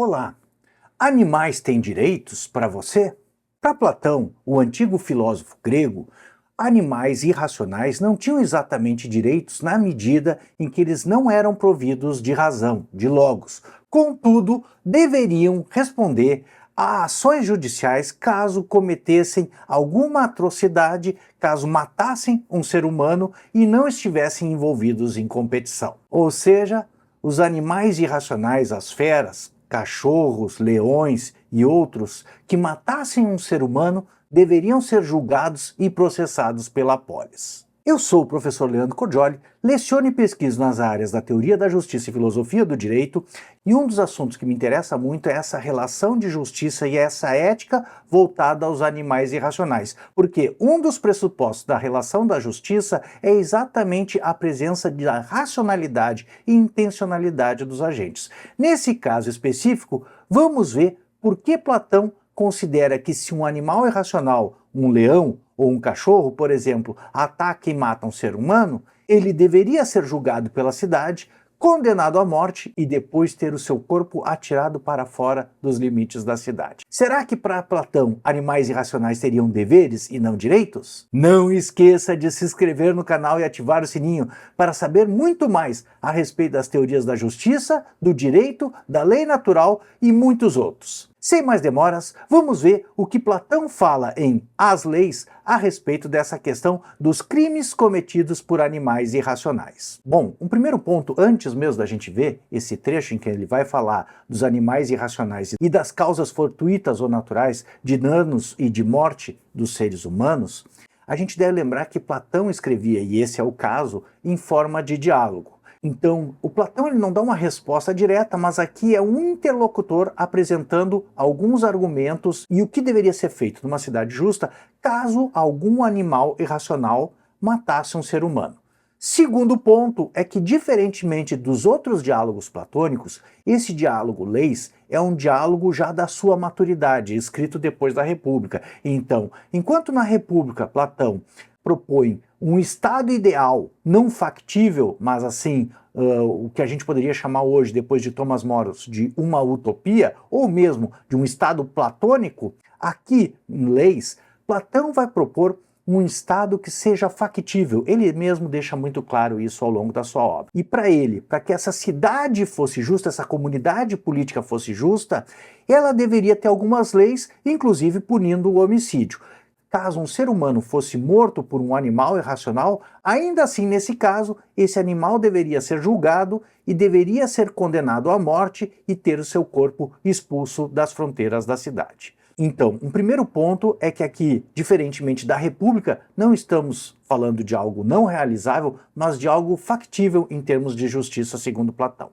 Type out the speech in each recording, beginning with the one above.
Olá! Animais têm direitos para você? Para Platão, o antigo filósofo grego, animais irracionais não tinham exatamente direitos na medida em que eles não eram providos de razão, de logos. Contudo, deveriam responder a ações judiciais caso cometessem alguma atrocidade, caso matassem um ser humano e não estivessem envolvidos em competição. Ou seja, os animais irracionais, as feras, cachorros, leões e outros que matassem um ser humano deveriam ser julgados e processados pela polis. Eu sou o professor Leandro Cordioli, leciono e pesquiso nas áreas da teoria da justiça e filosofia do direito, e um dos assuntos que me interessa muito é essa relação de justiça e essa ética voltada aos animais irracionais, porque um dos pressupostos da relação da justiça é exatamente a presença da racionalidade e intencionalidade dos agentes. Nesse caso específico, vamos ver por que Platão considera que se um animal irracional, um leão ou um cachorro, por exemplo, ataca e mata um ser humano, ele deveria ser julgado pela cidade, condenado à morte e depois ter o seu corpo atirado para fora dos limites da cidade. Será que para Platão animais irracionais teriam deveres e não direitos? Não esqueça de se inscrever no canal e ativar o sininho para saber muito mais a respeito das teorias da justiça, do direito, da lei natural e muitos outros. Sem mais demoras, vamos ver o que Platão fala em As Leis a respeito dessa questão dos crimes cometidos por animais irracionais. Bom, um primeiro ponto, antes mesmo da gente ver esse trecho em que ele vai falar dos animais irracionais e das causas fortuitas ou naturais de danos e de morte dos seres humanos, a gente deve lembrar que Platão escrevia, e esse é o caso, em forma de diálogo. Então, o Platão ele não dá uma resposta direta, mas aqui é um interlocutor apresentando alguns argumentos e o que deveria ser feito numa cidade justa caso algum animal irracional matasse um ser humano. Segundo ponto é que, diferentemente dos outros diálogos platônicos, esse diálogo Leis é um diálogo já da sua maturidade, escrito depois da República. Então, enquanto na República Platão propõe um estado ideal, não factível, mas assim, o que a gente poderia chamar hoje, depois de Thomas More, de uma utopia, ou mesmo de um estado platônico, aqui em Leis, Platão vai propor um estado que seja factível. Ele mesmo deixa muito claro isso ao longo da sua obra. E para ele, para que essa cidade fosse justa, essa comunidade política fosse justa, ela deveria ter algumas leis, inclusive punindo o homicídio. Caso um ser humano fosse morto por um animal irracional, ainda assim, nesse caso, esse animal deveria ser julgado e deveria ser condenado à morte e ter o seu corpo expulso das fronteiras da cidade. Então, um primeiro ponto é que aqui, diferentemente da República, não estamos falando de algo não realizável, mas de algo factível em termos de justiça, segundo Platão.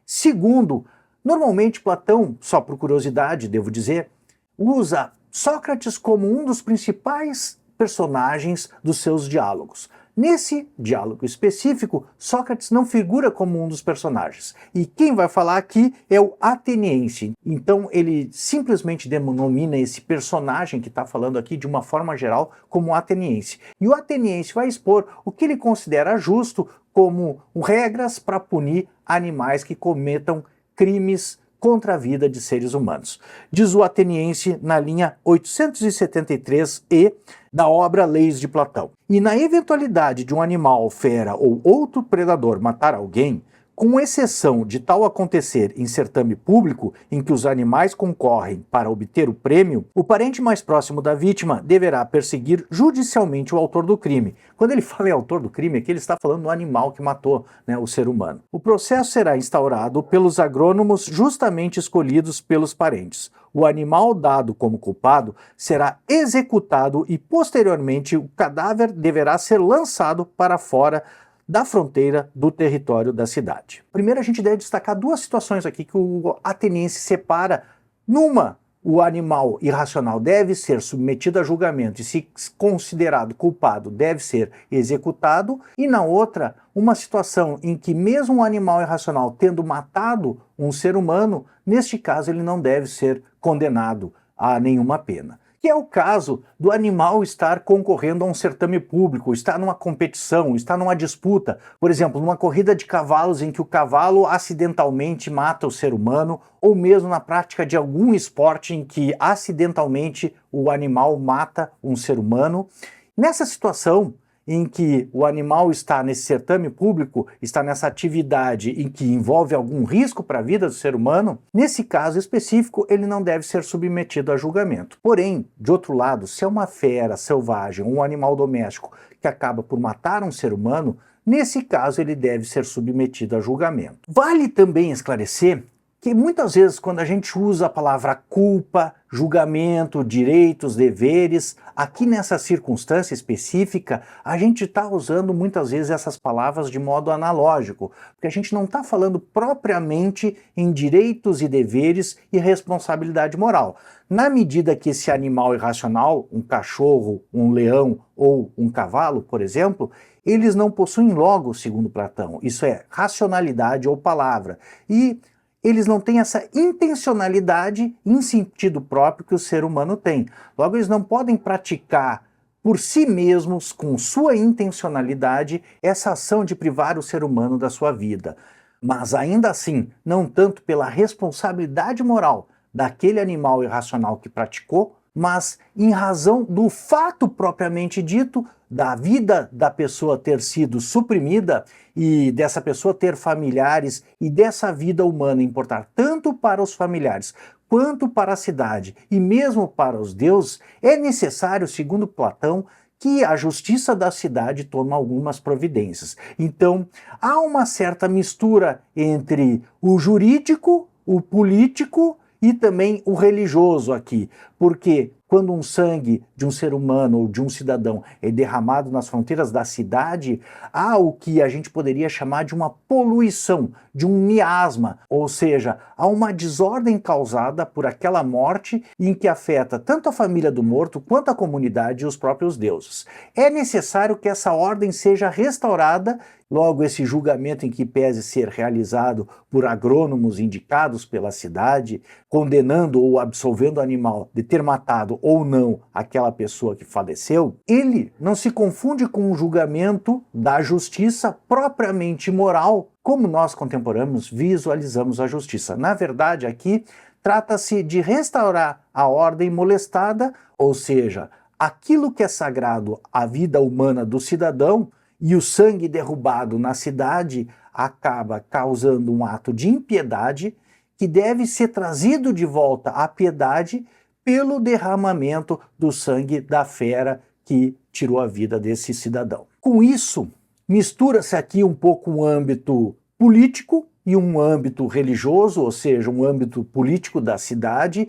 Segundo, normalmente Platão, só por curiosidade, devo dizer, usa Sócrates como um dos principais personagens dos seus diálogos. Nesse diálogo específico, Sócrates não figura como um dos personagens. E quem vai falar aqui é o ateniense. Então ele simplesmente denomina esse personagem que está falando aqui de uma forma geral como ateniense. E o ateniense vai expor o que ele considera justo como regras para punir animais que cometam crimes contra a vida de seres humanos. Diz o ateniense na linha 873e da obra Leis de Platão. E na eventualidade de um animal, fera ou outro predador matar alguém, com exceção de tal acontecer em certame público em que os animais concorrem para obter o prêmio, o parente mais próximo da vítima deverá perseguir judicialmente o autor do crime. Quando ele fala em autor do crime, aqui ele está falando do animal que matou, o ser humano. O processo será instaurado pelos agrônomos justamente escolhidos pelos parentes. O animal dado como culpado será executado e, posteriormente, o cadáver deverá ser lançado para fora da fronteira do território da cidade. Primeiro a gente deve destacar duas situações aqui que o ateniense separa. Numa, o animal irracional deve ser submetido a julgamento e, se considerado culpado, deve ser executado, e na outra, uma situação em que mesmo um animal irracional tendo matado um ser humano, neste caso ele não deve ser condenado a nenhuma pena. que é o caso do animal estar concorrendo a um certame público, estar numa competição, estar numa disputa, por exemplo, numa corrida de cavalos em que o cavalo acidentalmente mata o ser humano, ou mesmo na prática de algum esporte em que acidentalmente o animal mata um ser humano. Nessa situação em que o animal está nesse certame público, está nessa atividade em que envolve algum risco para a vida do ser humano, nesse caso específico ele não deve ser submetido a julgamento. Porém, de outro lado, se é uma fera selvagem ou um animal doméstico que acaba por matar um ser humano, nesse caso ele deve ser submetido a julgamento. Vale também esclarecer que muitas vezes quando a gente usa a palavra culpa, julgamento, direitos, deveres, aqui nessa circunstância específica, a gente está usando muitas vezes essas palavras de modo analógico, porque a gente não está falando propriamente em direitos e deveres e responsabilidade moral. Na medida que esse animal irracional, um cachorro, um leão ou um cavalo, por exemplo, eles não possuem logos, segundo Platão, isso é, racionalidade ou palavra, e eles não têm essa intencionalidade em sentido próprio que o ser humano tem. Logo, eles não podem praticar por si mesmos, com sua intencionalidade, essa ação de privar o ser humano da sua vida. Mas ainda assim, não tanto pela responsabilidade moral daquele animal irracional que praticou, mas em razão do fato propriamente dito da vida da pessoa ter sido suprimida e dessa pessoa ter familiares e dessa vida humana importar tanto para os familiares quanto para a cidade e mesmo para os deuses, é necessário, segundo Platão, que a justiça da cidade tome algumas providências. Então, há uma certa mistura entre o jurídico, o político e também o religioso aqui, porque quando um sangue de um ser humano ou de um cidadão é derramado nas fronteiras da cidade, há o que a gente poderia chamar de uma poluição, de um miasma, ou seja, há uma desordem causada por aquela morte em que afeta tanto a família do morto quanto a comunidade e os próprios deuses. É necessário que essa ordem seja restaurada. Logo, esse julgamento em que pese ser realizado por agrônomos indicados pela cidade, condenando ou absolvendo o animal de ter matado ou não aquela pessoa que faleceu, ele não se confunde com um julgamento da justiça propriamente moral, como nós contemporâneos visualizamos a justiça. Na verdade, aqui trata-se de restaurar a ordem molestada, ou seja, aquilo que é sagrado à vida humana do cidadão, e o sangue derrubado na cidade acaba causando um ato de impiedade que deve ser trazido de volta à piedade pelo derramamento do sangue da fera que tirou a vida desse cidadão. Com isso, mistura-se aqui um pouco um âmbito político e um âmbito religioso, ou seja, um âmbito político da cidade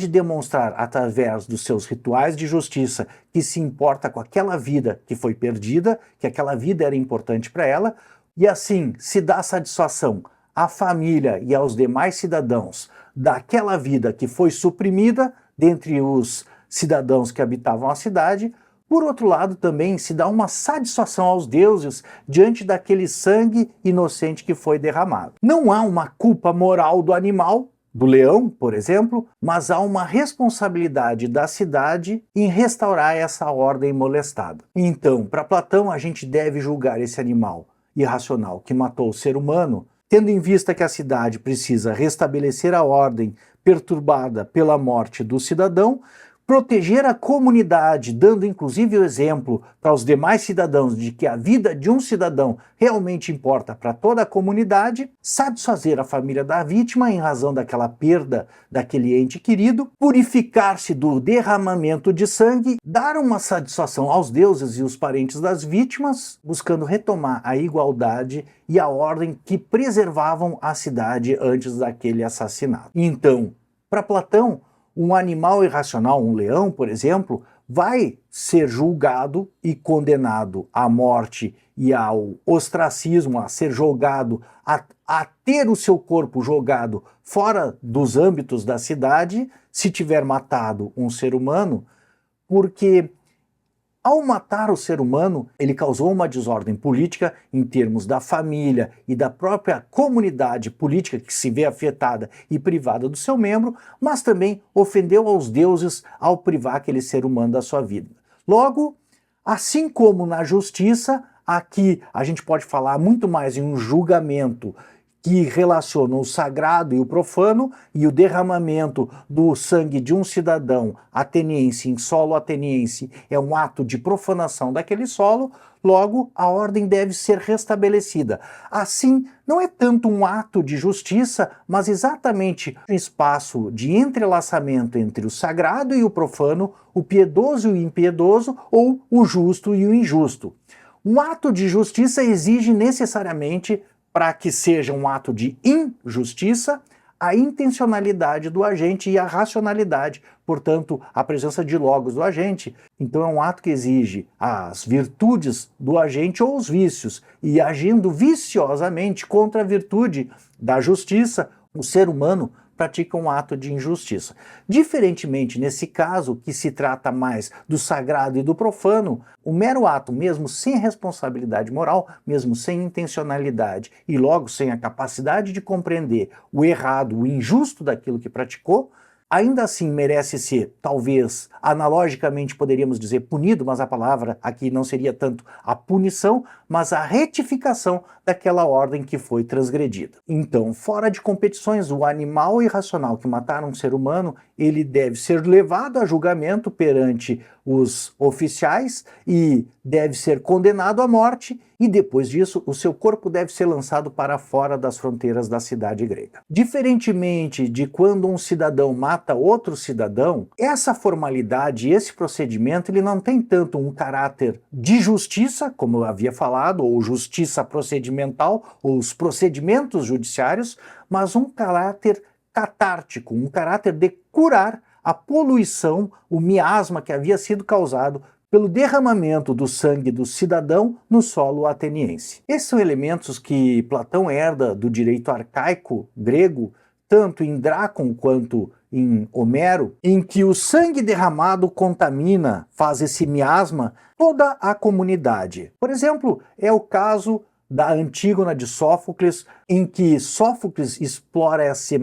demonstrar através dos seus rituais de justiça que se importa com aquela vida que foi perdida, que aquela vida era importante para ela, e assim se dá satisfação à família e aos demais cidadãos daquela vida que foi suprimida dentre os cidadãos que habitavam a cidade. Por outro lado, também se dá uma satisfação aos deuses diante daquele sangue inocente que foi derramado. Não há uma culpa moral do animal, do leão, por exemplo, mas há uma responsabilidade da cidade em restaurar essa ordem molestada. Então, para Platão, a gente deve julgar esse animal irracional que matou o ser humano, tendo em vista que a cidade precisa restabelecer a ordem perturbada pela morte do cidadão, proteger a comunidade, dando inclusive o exemplo para os demais cidadãos de que a vida de um cidadão realmente importa para toda a comunidade, satisfazer a família da vítima em razão daquela perda daquele ente querido, purificar-se do derramamento de sangue, dar uma satisfação aos deuses e os parentes das vítimas, buscando retomar a igualdade e a ordem que preservavam a cidade antes daquele assassinato. Então, para Platão, um animal irracional, um leão, por exemplo, vai ser julgado e condenado à morte e ao ostracismo, a ser jogado, a ter o seu corpo jogado fora dos âmbitos da cidade, se tiver matado um ser humano, porque Ao matar o ser humano, ele causou uma desordem política em termos da família e da própria comunidade política que se vê afetada e privada do seu membro, mas também ofendeu aos deuses ao privar aquele ser humano da sua vida. Logo, assim como na justiça, aqui a gente pode falar muito mais em um julgamento que relaciona o sagrado e o profano, e o derramamento do sangue de um cidadão ateniense em solo ateniense é um ato de profanação daquele solo, logo a ordem deve ser restabelecida. Assim, não é tanto um ato de justiça, mas exatamente um espaço de entrelaçamento entre o sagrado e o profano, o piedoso e o impiedoso, ou o justo e o injusto. Um ato de justiça exige necessariamente, para que seja um ato de injustiça, a intencionalidade do agente e a racionalidade, portanto, a presença de logos do agente. Então é um ato que exige as virtudes do agente ou os vícios, e agindo viciosamente contra a virtude da justiça, o ser humano pratica um ato de injustiça. Diferentemente nesse caso, que se trata mais do sagrado e do profano, o mero ato, mesmo sem responsabilidade moral, mesmo sem intencionalidade e logo sem a capacidade de compreender o errado, o injusto daquilo que praticou, ainda assim merece ser, talvez, analogicamente poderíamos dizer punido, mas a palavra aqui não seria tanto a punição, mas a retificação daquela ordem que foi transgredida. Então, fora de competições, o animal irracional que mataram um ser humano, ele deve ser levado a julgamento perante os oficiais e deve ser condenado à morte, e depois disso o seu corpo deve ser lançado para fora das fronteiras da cidade grega. Diferentemente de quando um cidadão mata outro cidadão, essa formalidade, esse procedimento, ele não tem tanto um caráter de justiça, como eu havia falado, ou justiça procedimental, ou os procedimentos judiciários, mas um caráter catártico, um caráter de curar a poluição, o miasma que havia sido causado pelo derramamento do sangue do cidadão no solo ateniense. Esses são elementos que Platão herda do direito arcaico grego, tanto em Drácon quanto em Homero, em que o sangue derramado contamina, faz esse miasma, toda a comunidade. Por exemplo, é o caso da Antígona de Sófocles, em que Sófocles explora essa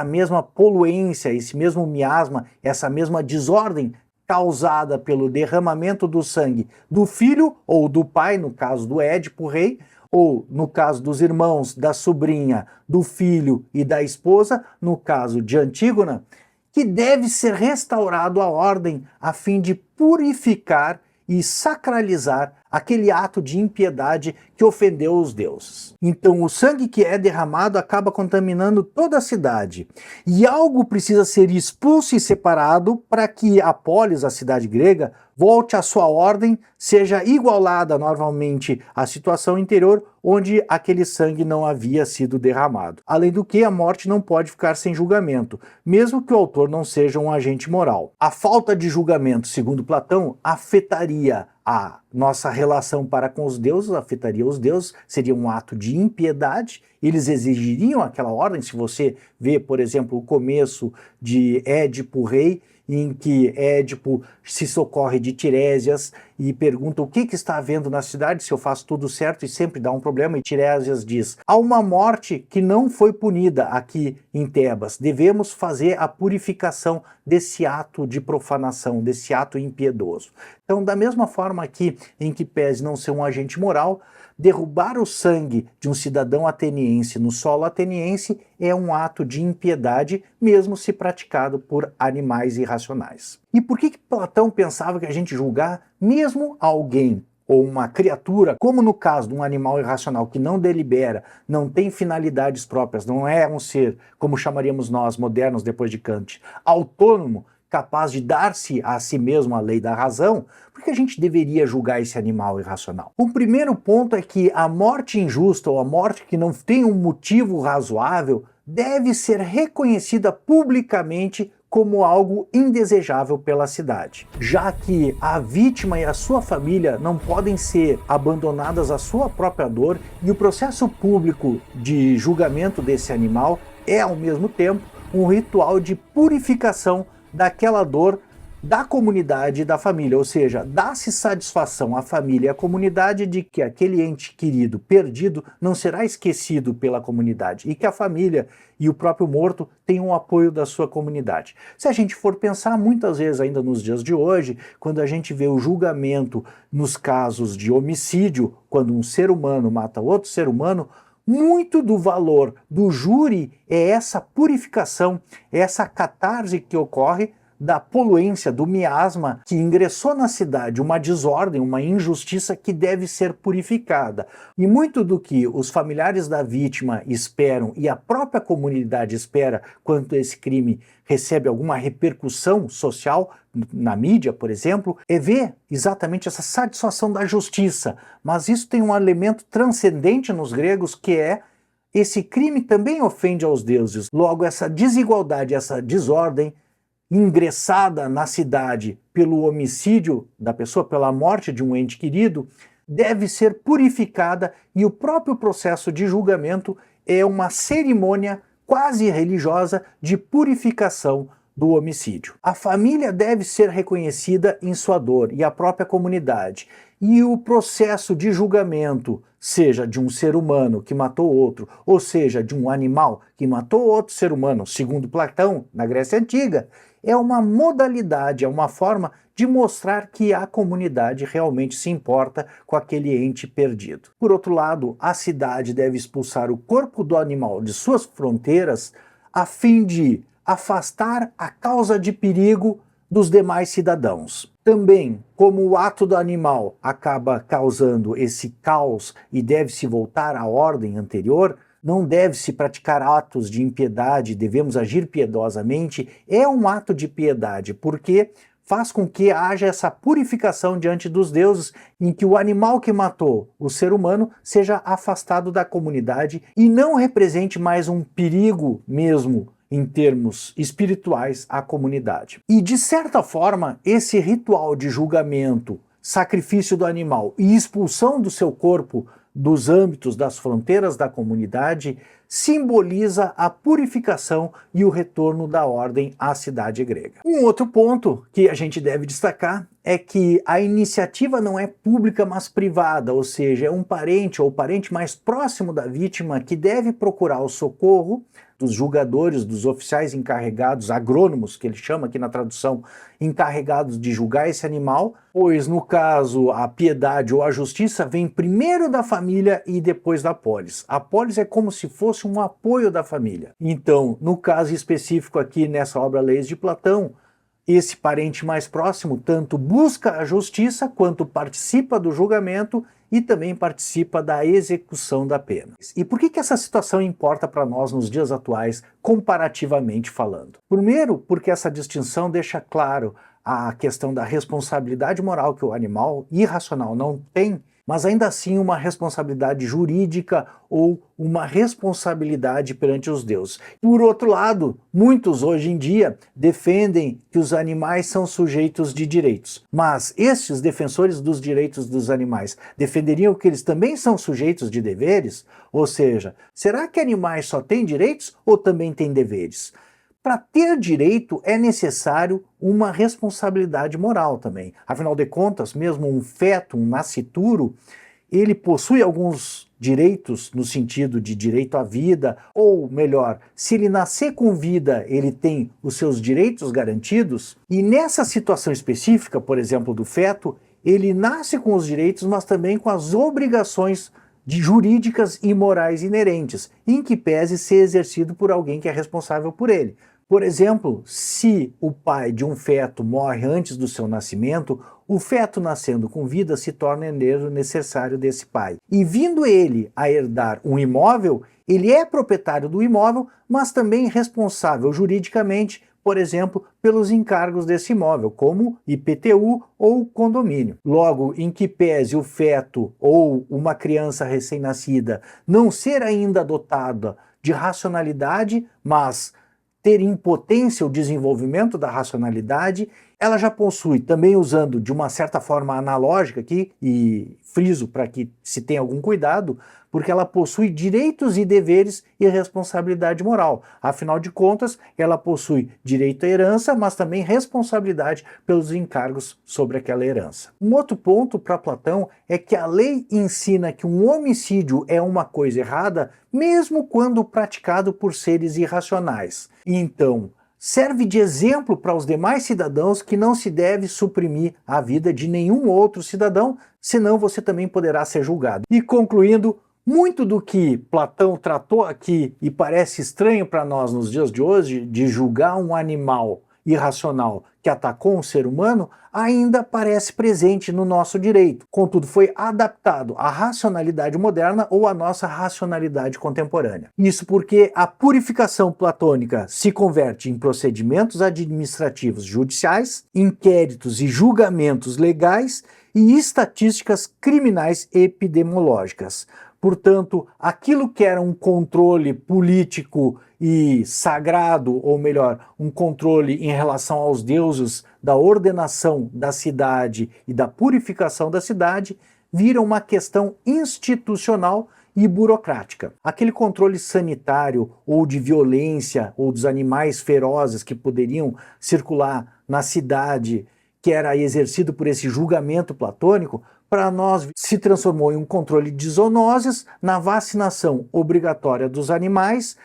mesma poluência, esse mesmo miasma, essa mesma desordem causada pelo derramamento do sangue do filho ou do pai, no caso do Édipo rei, ou no caso dos irmãos, da sobrinha, do filho e da esposa, no caso de Antígona, que deve ser restaurado a ordem a fim de purificar e sacralizar aquele ato de impiedade que ofendeu os deuses. Então o sangue que é derramado acaba contaminando toda a cidade, e algo precisa ser expulso e separado para que a polis, a cidade grega, volte à sua ordem, seja igualada novamente à situação anterior, onde aquele sangue não havia sido derramado. Além do que, a morte não pode ficar sem julgamento, mesmo que o autor não seja um agente moral. A falta de julgamento, segundo Platão, afetaria a nossa relação para com os deuses, afetaria os deuses, seria um ato de impiedade, eles exigiriam aquela ordem. Se você vê, por exemplo, o começo de Édipo rei, em que Édipo se socorre de Tirésias e pergunta o que está havendo na cidade, se eu faço tudo certo, e sempre dá um problema, e Tirésias diz: há uma morte que não foi punida aqui em Tebas, devemos fazer a purificação desse ato de profanação, desse ato impiedoso. Então, da mesma forma aqui, em que pese não ser um agente moral, derrubar o sangue de um cidadão ateniense no solo ateniense é um ato de impiedade, mesmo se praticado por animais irracionais. E por que Platão pensava que a gente julgar mesmo alguém ou uma criatura, como no caso de um animal irracional que não delibera, não tem finalidades próprias, não é um ser, como chamaríamos nós modernos depois de Kant, autônomo, capaz de dar-se a si mesmo a lei da razão, por que a gente deveria julgar esse animal irracional? O primeiro ponto é que a morte injusta ou a morte que não tem um motivo razoável deve ser reconhecida publicamente como algo indesejável pela cidade, já que a vítima e a sua família não podem ser abandonadas à sua própria dor, e o processo público de julgamento desse animal é, ao mesmo tempo, um ritual de purificação daquela dor da comunidade e da família, ou seja, dá-se satisfação à família e à comunidade de que aquele ente querido perdido não será esquecido pela comunidade e que a família e o próprio morto têm o apoio da sua comunidade. Se a gente for pensar, muitas vezes ainda nos dias de hoje, quando a gente vê o julgamento nos casos de homicídio, quando um ser humano mata outro ser humano, muito do valor do júri é essa purificação, é essa catarse que ocorre da poluência, do miasma que ingressou na cidade, uma desordem, uma injustiça que deve ser purificada. E muito do que os familiares da vítima esperam e a própria comunidade espera quando esse crime recebe alguma repercussão social, na mídia, por exemplo, é ver exatamente essa satisfação da justiça. Mas isso tem um elemento transcendente nos gregos que é esse crime também ofende aos deuses. Logo, essa desigualdade, essa desordem ingressada na cidade pelo homicídio da pessoa, pela morte de um ente querido, deve ser purificada e o próprio processo de julgamento é uma cerimônia quase religiosa de purificação do homicídio. A família deve ser reconhecida em sua dor e a própria comunidade. E o processo de julgamento, seja de um ser humano que matou outro, ou seja, de um animal que matou outro ser humano, segundo Platão, na Grécia Antiga, é uma modalidade, é uma forma de mostrar que a comunidade realmente se importa com aquele ente perdido. Por outro lado, a cidade deve expulsar o corpo do animal de suas fronteiras a fim de afastar a causa de perigo dos demais cidadãos. Também, como o ato do animal acaba causando esse caos e deve se voltar à ordem anterior, não deve-se praticar atos de impiedade, devemos agir piedosamente, é um ato de piedade, porque faz com que haja essa purificação diante dos deuses, em que o animal que matou o ser humano seja afastado da comunidade e não represente mais um perigo mesmo em termos espirituais à comunidade. E de certa forma, esse ritual de julgamento, sacrifício do animal e expulsão do seu corpo dos âmbitos das fronteiras da comunidade simboliza a purificação e o retorno da ordem à cidade grega. Um outro ponto que a gente deve destacar é que a iniciativa não é pública, mas privada, ou seja, é um parente ou o parente mais próximo da vítima que deve procurar o socorro dos julgadores, dos oficiais encarregados, agrônomos, que ele chama aqui na tradução, encarregados de julgar esse animal, pois no caso a piedade ou a justiça vem primeiro da família e depois da polis. A polis é como se fosse um apoio da família. Então, no caso específico aqui nessa obra Leis de Platão, esse parente mais próximo tanto busca a justiça quanto participa do julgamento e também participa da execução da pena. E por que essa situação importa para nós nos dias atuais, comparativamente falando? Primeiro, porque essa distinção deixa claro a questão da responsabilidade moral que o animal irracional não tem, mas ainda assim uma responsabilidade jurídica ou uma responsabilidade perante os deuses. Por outro lado, muitos hoje em dia defendem que os animais são sujeitos de direitos, mas estes defensores dos direitos dos animais defenderiam que eles também são sujeitos de deveres? Ou seja, será que animais só têm direitos ou também têm deveres? Para ter direito é necessário uma responsabilidade moral também. Afinal de contas, mesmo um feto, um nascituro, ele possui alguns direitos no sentido de direito à vida, ou melhor, se ele nascer com vida, ele tem os seus direitos garantidos. E nessa situação específica, por exemplo, do feto, ele nasce com os direitos, mas também com as obrigações jurídicas e morais inerentes, em que pese ser exercido por alguém que é responsável por ele. Por exemplo, se o pai de um feto morre antes do seu nascimento, o feto nascendo com vida se torna herdeiro necessário desse pai. E vindo ele a herdar um imóvel, ele é proprietário do imóvel, mas também responsável juridicamente, por exemplo, pelos encargos desse imóvel, como IPTU ou condomínio. Logo, em que pese o feto ou uma criança recém-nascida não ser ainda dotada de racionalidade, mas ter em potência o desenvolvimento da racionalidade, ela já possui, também usando de uma certa forma analógica aqui, e friso para que se tenha algum cuidado, porque ela possui direitos e deveres e responsabilidade moral. Afinal de contas, ela possui direito à herança, mas também responsabilidade pelos encargos sobre aquela herança. Um outro ponto para Platão é que a lei ensina que um homicídio é uma coisa errada, mesmo quando praticado por seres irracionais. Então, serve de exemplo para os demais cidadãos que não se deve suprimir a vida de nenhum outro cidadão, senão você também poderá ser julgado. E concluindo, muito do que Platão tratou aqui e parece estranho para nós nos dias de hoje, de julgar um animal irracional que atacou um ser humano, ainda parece presente no nosso direito. Contudo, foi adaptado à racionalidade moderna ou à nossa racionalidade contemporânea. Isso porque a purificação platônica se converte em procedimentos administrativos judiciais, inquéritos e julgamentos legais e estatísticas criminais epidemiológicas. Portanto, aquilo que era um controle político e sagrado, ou melhor, um controle em relação aos deuses da ordenação da cidade e da purificação da cidade, vira uma questão institucional e burocrática. Aquele controle sanitário ou de violência ou dos animais ferozes que poderiam circular na cidade, que era exercido por esse julgamento platônico, para nós se transformou em um controle de zoonoses, na vacinação obrigatória dos animais,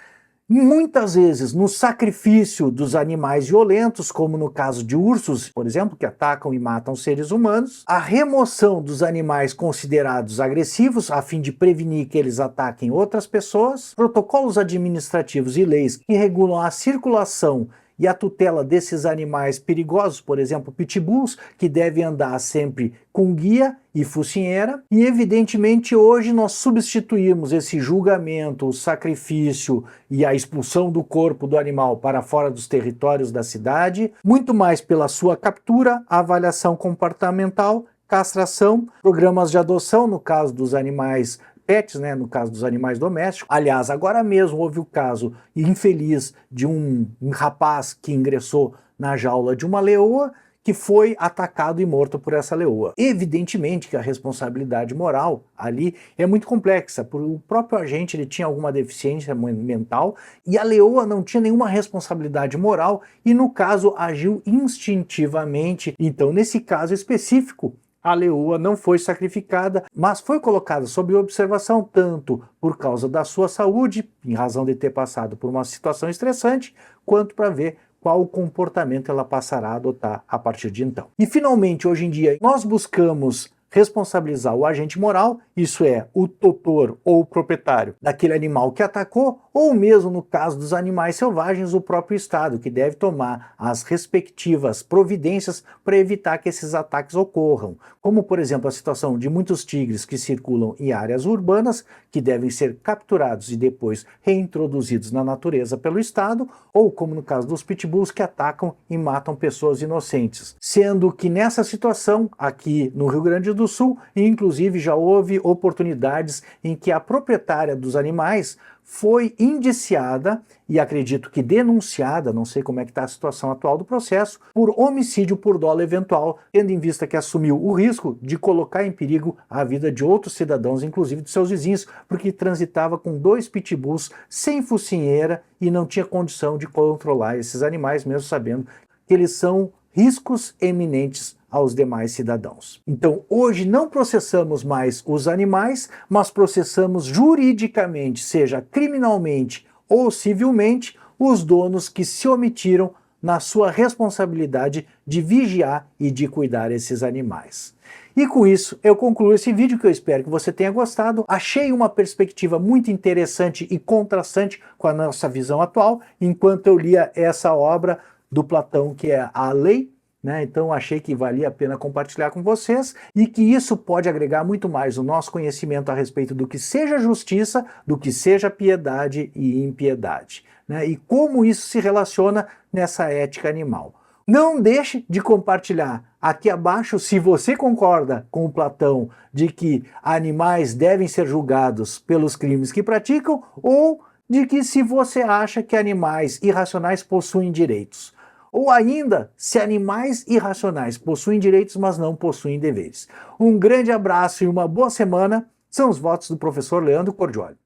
muitas vezes no sacrifício dos animais violentos, como no caso de ursos, por exemplo, que atacam e matam seres humanos, a remoção dos animais considerados agressivos, a fim de prevenir que eles ataquem outras pessoas, protocolos administrativos e leis que regulam a circulação e a tutela desses animais perigosos, por exemplo, pitbulls, que devem andar sempre com guia e focinheira. E evidentemente hoje nós substituímos esse julgamento, o sacrifício e a expulsão do corpo do animal para fora dos territórios da cidade, muito mais pela sua captura, avaliação comportamental, castração, programas de adoção, no caso dos animais pets, né, no caso dos animais domésticos. Aliás, agora mesmo houve o caso infeliz de um rapaz que ingressou na jaula de uma leoa, que foi atacado e morto por essa leoa. Evidentemente que a responsabilidade moral ali é muito complexa, porque o próprio agente ele tinha alguma deficiência mental e a leoa não tinha nenhuma responsabilidade moral e no caso agiu instintivamente. Então, nesse caso específico, a leoa não foi sacrificada, mas foi colocada sob observação tanto por causa da sua saúde, em razão de ter passado por uma situação estressante, quanto para ver qual o comportamento ela passará a adotar a partir de então. E finalmente, hoje em dia, nós buscamos responsabilizar o agente moral, isso é, o tutor ou o proprietário daquele animal que atacou, ou mesmo no caso dos animais selvagens, o próprio Estado, que deve tomar as respectivas providências para evitar que esses ataques ocorram, como por exemplo a situação de muitos tigres que circulam em áreas urbanas, que devem ser capturados e depois reintroduzidos na natureza pelo Estado, ou como no caso dos pitbulls que atacam e matam pessoas inocentes. Sendo que nessa situação, aqui no Rio Grande do Sul, inclusive já houve oportunidades em que a proprietária dos animais foi indiciada e acredito que denunciada, não sei como é que está a situação atual do processo, por homicídio por dolo eventual, tendo em vista que assumiu o risco de colocar em perigo a vida de outros cidadãos, inclusive de seus vizinhos, porque transitava com 2 pitbulls sem focinheira e não tinha condição de controlar esses animais, mesmo sabendo que eles são riscos eminentes aos demais cidadãos. Então, hoje não processamos mais os animais, mas processamos juridicamente, seja criminalmente ou civilmente, os donos que se omitiram na sua responsabilidade de vigiar e de cuidar esses animais. E com isso, eu concluo esse vídeo que eu espero que você tenha gostado. Achei uma perspectiva muito interessante e contrastante com a nossa visão atual, enquanto eu lia essa obra do Platão, que é A Lei, né? Então achei que valia a pena compartilhar com vocês e que isso pode agregar muito mais o nosso conhecimento a respeito do que seja justiça, do que seja piedade e impiedade, né? E como isso se relaciona nessa ética animal. Não deixe de compartilhar aqui abaixo se você concorda com o Platão de que animais devem ser julgados pelos crimes que praticam ou de que se você acha que animais irracionais possuem direitos. Ou ainda, se animais irracionais possuem direitos, mas não possuem deveres. Um grande abraço e uma boa semana. São os votos do professor Leandro Cordioli.